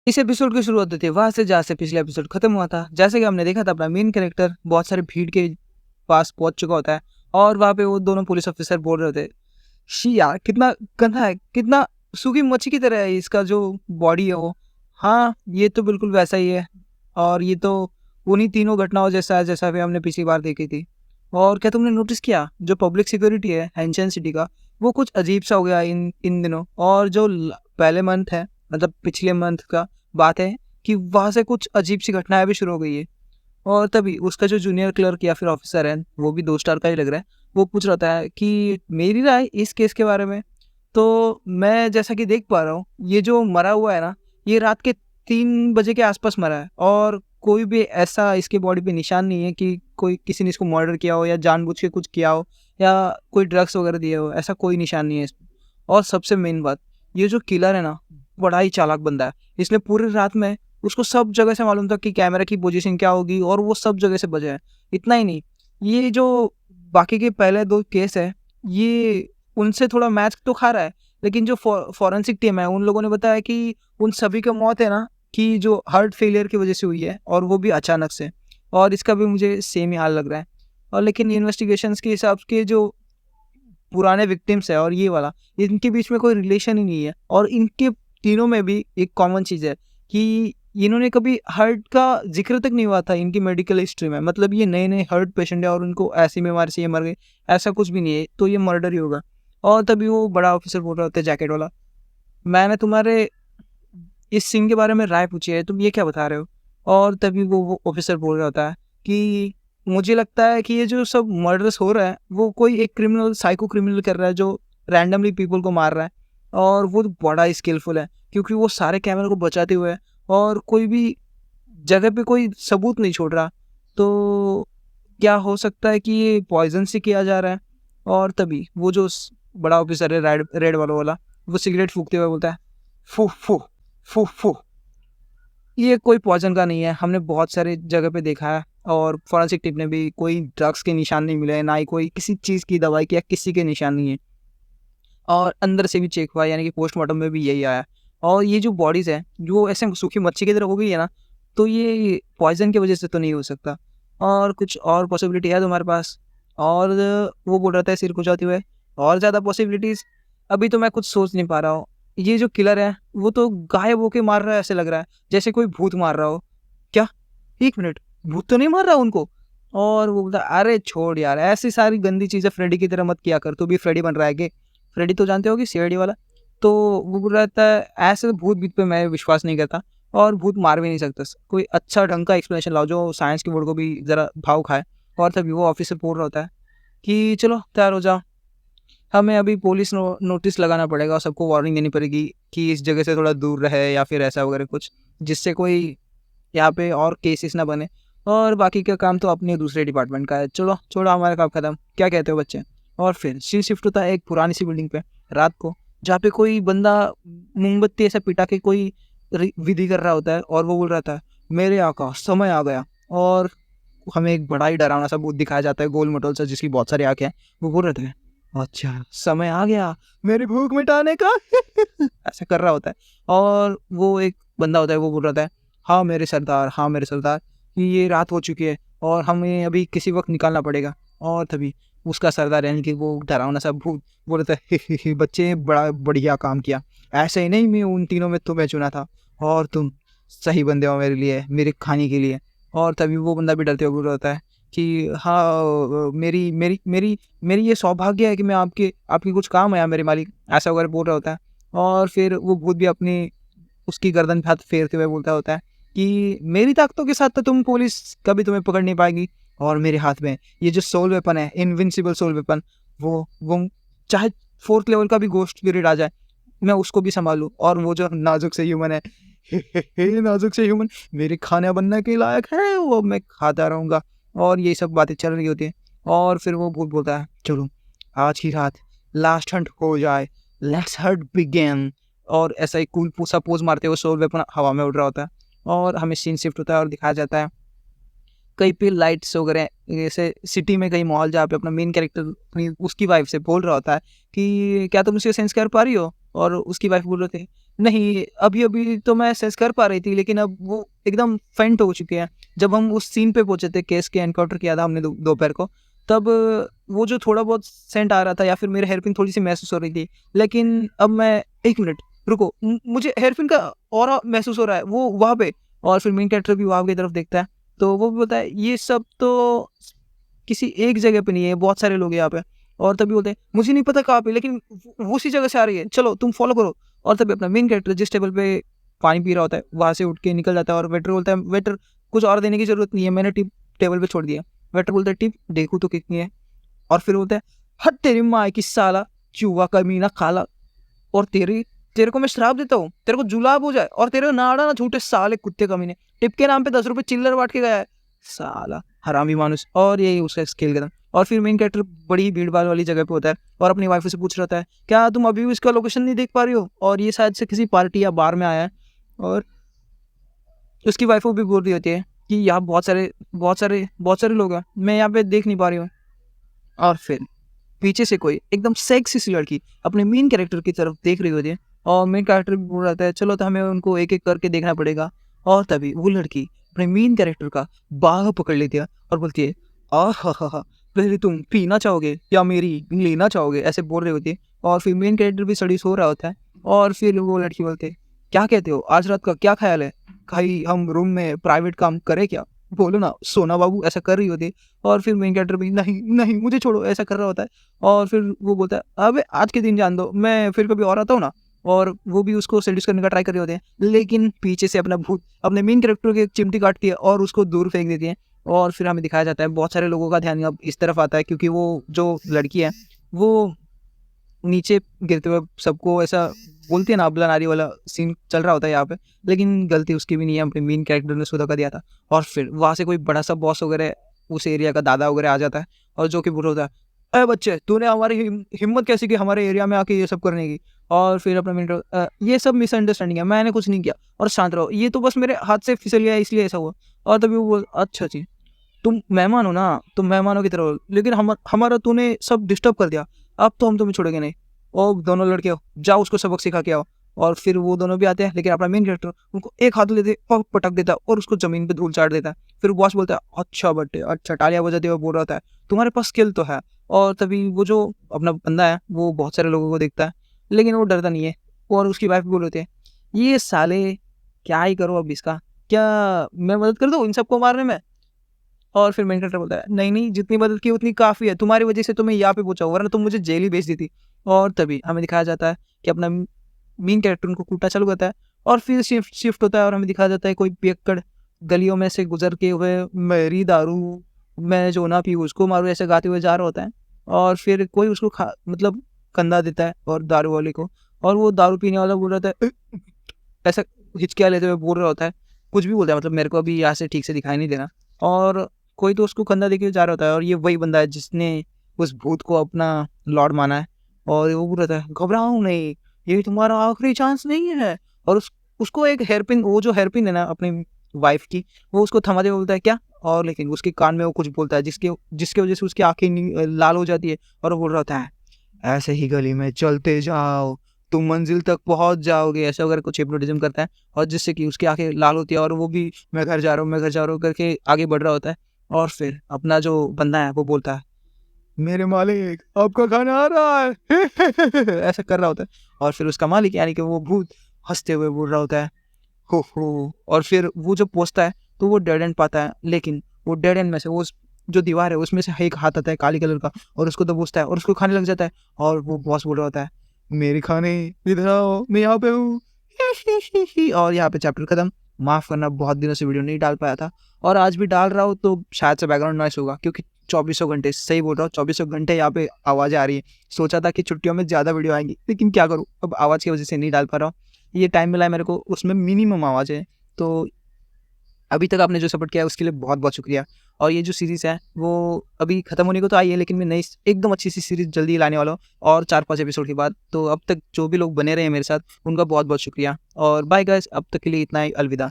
इस एपिसोड की शुरुआत होती है वहाँ से जहाँ से पिछला एपिसोड खत्म हुआ था। जैसे कि हमने देखा था अपना मेन कैरेक्टर बहुत सारे भीड़ के पास पहुंच चुका होता है और वहाँ पे वो दोनों पुलिस ऑफिसर बोल रहे होते हैं, शी यार कितना गंदा है, कितना सूखी मच्छी की तरह है इसका जो बॉडी है वो। हाँ, ये तो बिल्कुल वैसा ही है और ये तो उन्हीं तीनों घटनाओं जैसा है जैसा भी हमने पिछली बार देखी थी। और क्या तुमने नोटिस किया जो पब्लिक सिक्योरिटी है हेंशन सिटी का, वो कुछ अजीब सा हो गया इन इन दिनों। और जो पहले मंथ है, मतलब पिछले मंथ का बात है कि वहाँ से कुछ अजीब सी घटनाएं भी शुरू हो गई है। और तभी उसका जो जूनियर क्लर्क या फिर ऑफिसर है, वो भी 2 स्टार का ही लग रहा है, वो पूछ रहा था कि मेरी राय इस केस के बारे में। तो मैं जैसा कि देख पा रहा हूँ, ये जो मरा हुआ है ना, ये रात के 3 बजे के आसपास मरा है और कोई भी ऐसा इसके बॉडी पे निशान नहीं है कि कोई किसी ने इसको मर्डर किया हो या जानबूझ के कुछ किया हो या कोई ड्रग्स वगैरह दिए हो, ऐसा कोई निशान नहीं है इसमें। और सबसे मेन बात, ये जो किलर है ना, बड़ा ही चालाक बंदा है। इसने पूरी रात में उसको सब जगह से मालूम था कि कैमरा की पोजीशन क्या होगी और वो सब जगह से बजा है। इतना ही नहीं, ये जो बाकी के पहले 2 केस है, ये उनसे थोड़ा मैच तो खा रहा है, लेकिन जो फॉरेंसिक टीम है उन लोगों ने बताया कि उन सभी की मौत है ना, कि जो हार्ट फेलियर की वजह से हुई है और वो भी अचानक से। और इसका भी मुझे सेम ही हाल लग रहा है। और लेकिन इन्वेस्टिगेशंस के हिसाब के जो पुराने विक्टिम्स है और ये वाला, इनके बीच में कोई रिलेशन ही नहीं है। और इनके तीनों में भी एक कॉमन चीज़ है कि इन्होंने कभी हर्ट का जिक्र तक नहीं हुआ था इनकी मेडिकल हिस्ट्री में। मतलब ये नए-नए हर्ट पेशेंट है और उनको ऐसी बीमारी से ये मर गए, ऐसा कुछ भी नहीं है, तो ये मर्डर ही होगा। और तभी वो बड़ा ऑफिसर बोल रहा होता है जैकेट वाला, मैंने तुम्हारे इस सीन के बारे में राय पूछी है, तुम ये क्या बता रहे हो? और तभी वो ऑफिसर बोल रहा होता है कि मुझे लगता है कि ये जो सब मर्डर्स हो रहा है, वो कोई एक क्रिमिनल, साइको क्रिमिनल कर रहा है जो रैंडमली पीपल को मार रहा है। और वो बड़ा ही स्किलफुल है क्योंकि वो सारे कैमरे को बचाते हुए है और कोई भी जगह पे कोई सबूत नहीं छोड़ रहा। तो क्या हो सकता है कि ये पॉइजन से किया जा रहा है? और तभी वो जो बड़ा ऑफिसर है रेड रेड वाला, वो सिगरेट फूकते हुए बोलता है, फू फू फू फू, ये कोई पॉइज़न का नहीं है, हमने बहुत सारे जगह पे देखा है और फॉरेंसिक टीम ने भी कोई ड्रग्स के निशान नहीं मिले हैं, ना ही कोई किसी चीज़ की दवाई के या किसी के निशान नहीं है। और अंदर से भी चेक हुआ, यानी कि पोस्टमार्टम में भी यही आया। और ये जो बॉडीज़ है, जो ऐसे सूखी मच्छी की तरह हो गई है ना, तो ये पॉइज़न की वजह से तो नहीं हो सकता। और कुछ और पॉसिबिलिटी है तुम्हारे पास? और वो बोल रहा था सिर खुजाते हुए, और ज़्यादा पॉसिबिलिटीज़ अभी तो मैं कुछ सोच नहीं पा रहा हूँ। ये जो किलर है, वो तो गायब होके मार रहा है ऐसे लग रहा है, जैसे कोई भूत मार रहा हो। क्या? 1 मिनट, भूत तो नहीं मार रहा उनको? और वो बोलता है, अरे छोड़ यार, ऐसी सारी गंदी चीज़ें फ्रेडी की तरह मत किया कर, तू भी फ्रेडी बन रहा है क्या? फ्रेडी तो जानते होगे, सीआईडी वाला। तो वो बोल रहा था, ऐसे भूत-भीत पे मैं विश्वास नहीं करता और भूत मार भी नहीं सकता। कोई अच्छा ढंग का एक्सप्लेनेशन लाओ जो साइंस के वर्ड को भी ज़रा भाव खाए। और तभी वो ऑफिसर बोल रहा होता है कि चलो तैयार हो जाओ, हमें अभी पुलिस नोटिस लगाना पड़ेगा और सबको वार्निंग देनी पड़ेगी कि इस जगह से थोड़ा दूर रहे या फिर ऐसा वगैरह कुछ, जिससे कोई यहाँ पे और केसेस ना बने। और बाकी का काम तो अपने दूसरे डिपार्टमेंट का है। चलो छोड़ो, हमारा काम खत्म, क्या कहते हो बच्चे? और फिर सीन शिफ्ट होता है एक पुरानी सी बिल्डिंग पे रात को, जहाँ पे कोई बंदा मोमबत्ती ऐसा पिटा के कोई विधि कर रहा होता है और वो बोल रहा था, मेरे आका समय आ गया। और हमें एक बड़ा ही डरावना सा भूत दिखाया जाता है, गोल मटोल सा, जिसकी बहुत सारी आंखें हैं। वो बोल रहे थे, अच्छा समय आ गया मेरी भूख मिटाने का ऐसा कर रहा होता है। और वो एक बंदा होता है, वो बोल रहा था, हाँ मेरे सरदार, हाँ मेरे सरदार, कि ये रात हो चुकी है और हमें अभी किसी वक्त निकालना पड़ेगा। और तभी उसका सरदार, यानी कि वो डरावना सा भूत, बोल रहा था, बच्चे बड़ा बढ़िया काम किया, ऐसे ही नहीं मैं उन तीनों में तुम्हें चुना था और तुम सही बंदे हो मेरे लिए, मेरे खाने के लिए। और तभी वो बंदा भी डरते हुए बोल रहा होता है कि हाँ, मेरी मेरी मेरी मेरी ये सौभाग्य है कि मैं आपकी कुछ काम आया मेरे मालिक, ऐसा वगैरह बोल रहा होता है। और फिर वो भूत भी अपनी उसकी गर्दन पे हाथ फेरते हुए बोलता होता है कि मेरी ताकतों के साथ तो तुम पुलिस कभी तुम्हें पकड़ नहीं पाएगी, और मेरे हाथ में ये जो सोल वेपन है, इनविंसिबल सोल वेपन, वो चाहे 4th लेवल का भी गोस्ट स्पिरिट आ जाए, मैं उसको भी संभालूं। और वो जो नाजुक से ह्यूमन है, नाजुक से ह्यूमन मेरे खाने बनने के लायक है, वो मैं खाता रहूँगा। और ये सब बातें चल रही होती हैं। और फिर वो भूत बोलता है, चलो आज की रात लास्ट हंट हो जाए, लेट्स हंट बिगिन। और ऐसा ही कूल सा पोज मारते हुए सोल वेपन हवा में उड़ रहा होता है। और हमें सीन शिफ्ट होता है और दिखाया जाता है कहीं पे लाइट्स वगैरह, जैसे सिटी में कहीं मॉल, जहाँ पे अपना मेन कैरेक्टर उसकी वाइफ से बोल रहा होता है कि क्या तुम उसे सेंस कर पा रही हो? और उसकी वाइफ बोल रहे थे, नहीं, अभी-अभी तो मैं सेंस कर पा रही थी, लेकिन अब वो एकदम फेंट हो चुके हैं। जब हम उस सीन पे पहुँचे थे, केस के एनकाउंटर किया था हमने दोपहर को, तब वो जो थोड़ा बहुत सेंट आ रहा था या फिर मेरे हेयरपिन थोड़ी-सी महसूस हो रही थी। लेकिन अब मैं 1 मिनट रुको, मुझे हेयरपिन का ऑरा महसूस हो रहा है, वो वहाँ पे। और फिर मेन कैरेक्टर भी वहाँ की तरफ देखता है, तो वो भी बोलता है, "ये सब तो किसी एक जगह पे नहीं है, बहुत सारे लोग हैं यहाँ पे।" और तभी बोलते हैं, "मुझे नहीं पता कहाँ पे, लेकिन वो उसी जगह से आ रही है, चलो तुम फ़ॉलो करो।" और तभी अपना मेन कैरेक्टर जिस टेबल पे पानी पी रहा होता है, वहाँ से उठ के निकल जाता है और वेटर बोलता है, "वेटर, कुछ और देने की ज़रूरत नहीं है, मैंने टिप टेबल पे छोड़ दिया।" वेटर बोलता है, "टिप देखूँ तो कितनी है?" और फिर बोलता है, "हट तेरी माँ की साला, चूहा कमीना काला, और तेरे को मैं श्राप देता हूँ, तेरे को जुलाब हो जाए और तेरे नाड़ा ना छूटे साले कुत्ते कमीने। टिप के नाम पे 10 रुपए चिल्लर बाँट के गया है, साला हरामी मानुस।" और यही उसका खेल खत्म। और फिर मेन कैरेक्टर बड़ी भीड़-भाड़ वाली जगह पे होता है और अपनी वाइफ से पूछ रहा होता है, "क्या तुम अभी भी इसका लोकेशन नहीं देख पा रही हो?" और ये शायद से किसी पार्टी या बार में आया है, और उसकी वाइफ को भी बोल रही होती है कि यहाँ बहुत सारे लोग हैं, मैं यहाँ पे देख नहीं पा रही हूँ। और फिर पीछे से कोई एकदम सेक्सी सी लड़की अपने मेन कैरेक्टर की तरफ देख रही होती है, और मेन कैरेक्टर भी बोल रहा है, चलो तो हमें उनको एक एक करके देखना पड़ेगा। और तभी वो लड़की अपने मेन कैरेक्टर का बाह पकड़ लेती है और बोलती है, आहा, पहले तुम पीना चाहोगे या मेरी लेना चाहोगे, ऐसे बोल रही होती है। और फिर मेन कैरेक्टर भी सड़ी सो रहा होता है, और फिर वो लड़की बोलती है, क्या कहते हो, आज रात का क्या ख्याल है, कहीं हम रूम में प्राइवेट काम करें क्या, बोलो ना सोना बाबू, ऐसा कर रही होती है। और फिर मेन कैरेक्टर भी, नहीं नहीं मुझे छोड़ो, ऐसा कर रहा होता है। और फिर वो बोलता है, अबे आज के दिन जान दो, मैं फिर कभी और आता हूँ ना। और वो भी उसको सेड्यूस करने का ट्राई कर रहे होते हैं, लेकिन पीछे से अपना भूत अपने मेन कैरेक्टर की एक चिमटी काटती है और उसको दूर फेंक देती है। और फिर हमें दिखाया जाता है, बहुत सारे लोगों का ध्यान अब इस तरफ आता है, क्योंकि वो जो लड़की है वो नीचे गिरते हुए सबको ऐसा बोलती है ना, अबला नारी वाला सीन चल रहा होता है यहाँ पे। लेकिन गलती उसकी भी नहीं है, अपने मेन कैरेक्टर ने सुधा कर दिया था। और फिर वहाँ से कोई बड़ा सा बॉस वगैरह, उस एरिया का दादा वगैरह आ जाता है, और जो कि बोल होता है, अरे बच्चे, तूने हमारी हिम्मत कैसी की हमारे एरिया में आके ये सब करने की। और फिर अपना मेन ये सब मिसअंडरस्टैंडिंग है, मैंने कुछ नहीं किया, और शांत रहो, ये तो बस मेरे हाथ से फिसल गया इसलिए ऐसा हुआ। और तभी वो बोल, अच्छा जी, तुम मेहमान हो ना, तुम मेहमानों की तरह हो, लेकिन हमारा तूने सब डिस्टर्ब कर दिया, अब तो हम तुम्हें छोड़ेंगे नहीं। और दोनों लड़के हो, जाओ उसको सबक सिखा के आओ। और फिर वो दोनों भी आते हैं, लेकिन अपना मेन कैरेक्टर उनको एक हाथ लेते और पटक देता है और उसको जमीन पे धूल चाट देता है। फिर बॉस बोलता है, अच्छा बट्टे, अच्छा, तालियां बजाते हुए बोल रहा था, तुम्हारे पास स्किल तो है। और तभी वो जो अपना बंदा है वो बहुत सारे लोगों को देखता है, लेकिन वो डरता नहीं है। और उसकी वाइफ बोल रहे थे, ये साले क्या ही करो अब इसका, क्या मैं मदद कर दूँ इन सबको मारने में। और फिर मेन कैरेक्टर बोलता है, नहीं नहीं, जितनी मदद की उतनी काफ़ी है, तुम्हारी वजह से तो मैं यहाँ पे पहुंचा हूँ, वरना तुम मुझे जेल ही भेज दी थी। और तभी हमें दिखाया जाता है कि अपना मेन कैरेक्टर उनको कूटना चालू करता है, और फिर शिफ्ट होता है और हमें दिखाया जाता है कोई पियक्कड़ गलियों में से गुजर के हुए, मेरी दारू मैं जो ना पीऊँ उसको मारूँ, ऐसे गाते हुए जा रहा होता है। और फिर कोई उसको मतलब कंधा देता है और दारू वाले को, और वो दारू पीने वाला बोल रहा था, ऐसा हिचकिया लेते हुए बोल रहा होता है, कुछ भी बोलता है, मतलब मेरे को अभी यहाँ से ठीक से दिखाई नहीं देना। और कोई तो उसको कंधा देके जा रहा होता है, और ये वही बंदा है जिसने उस भूत को अपना लॉर्ड माना है। और वो बोल रहा था, घबराओ नहीं, ये तुम्हारा आखिरी चांस नहीं है। और उसको एक हेयरपिन, वो जो हेयरपिन है ना अपनी वाइफ की, वो उसको थमाते हुए बोलता है, क्या। और लेकिन उसके कान में वो कुछ बोलता है, जिसके जिसके वजह से उसकी आंखें लाल हो जाती है, और वो बोल रहा होता है, ऐसे ही गली में चलते जाओ, तुम मंजिल तक पहुंच जाओगे, ऐसा वगैरह कुछ हिप्नोटिज्म करता है। और जिससे कि उसकी आंखें लाल होती है, और वो भी मैं घर जा रहा हूँ, मैं घर जा रहा हूँ करके आगे बढ़ रहा होता है। और फिर अपना जो बंदा है वो बोलता है, मेरे मालिक आपका खाना आ रहा है ऐसा कर रहा होता है। और फिर उसका मालिक यानी कि वो भूत हंसते हुए बोल रहा होता है, हो। और फिर वो जब पहुंचता है तो वो डेड एंड पाता है, लेकिन वो डेड एंड में से वो जो दीवार है उसमें से एक हाथ आता है काली कलर का, और उसको दबोचता है और उसको खाने लग जाता है। और वो बॉस बोल रहा होता है, मेरे खाने इधर आओ, मैं यहाँ पे हूँ और यहाँ पे चैप्टर खत्म। माफ़ करना, बहुत दिनों से वीडियो नहीं डाल पाया था, और आज भी डाल रहा हूँ तो शायद से बैकग्राउंड नॉइस होगा, क्योंकि 2400 घंटे, सही बोल रहा हूँ, 2400 घंटे यहाँ पे आवाज़ें आ रही है। सोचा था कि छुट्टियों में ज़्यादा वीडियो आएंगी, लेकिन क्या करूँ, अब आवाज़ की वजह से नहीं डाल पा रहा हूँ। ये टाइम मिला है मेरे को, उसमें मिनिमम आवाज़ है। तो अभी तक आपने जो सपोर्ट किया है उसके लिए बहुत बहुत शुक्रिया। और ये जो सीरीज़ है वो अभी ख़त्म होने को तो आई है, लेकिन मैं नई एकदम अच्छी सी सीरीज़ जल्दी लाने वाला हूँ, और 4-5 एपिसोड के बाद। तो अब तक जो भी लोग बने रहे हैं मेरे साथ, उनका बहुत बहुत शुक्रिया, और बाय गाइस, अब तक के लिए इतना ही, अलविदा।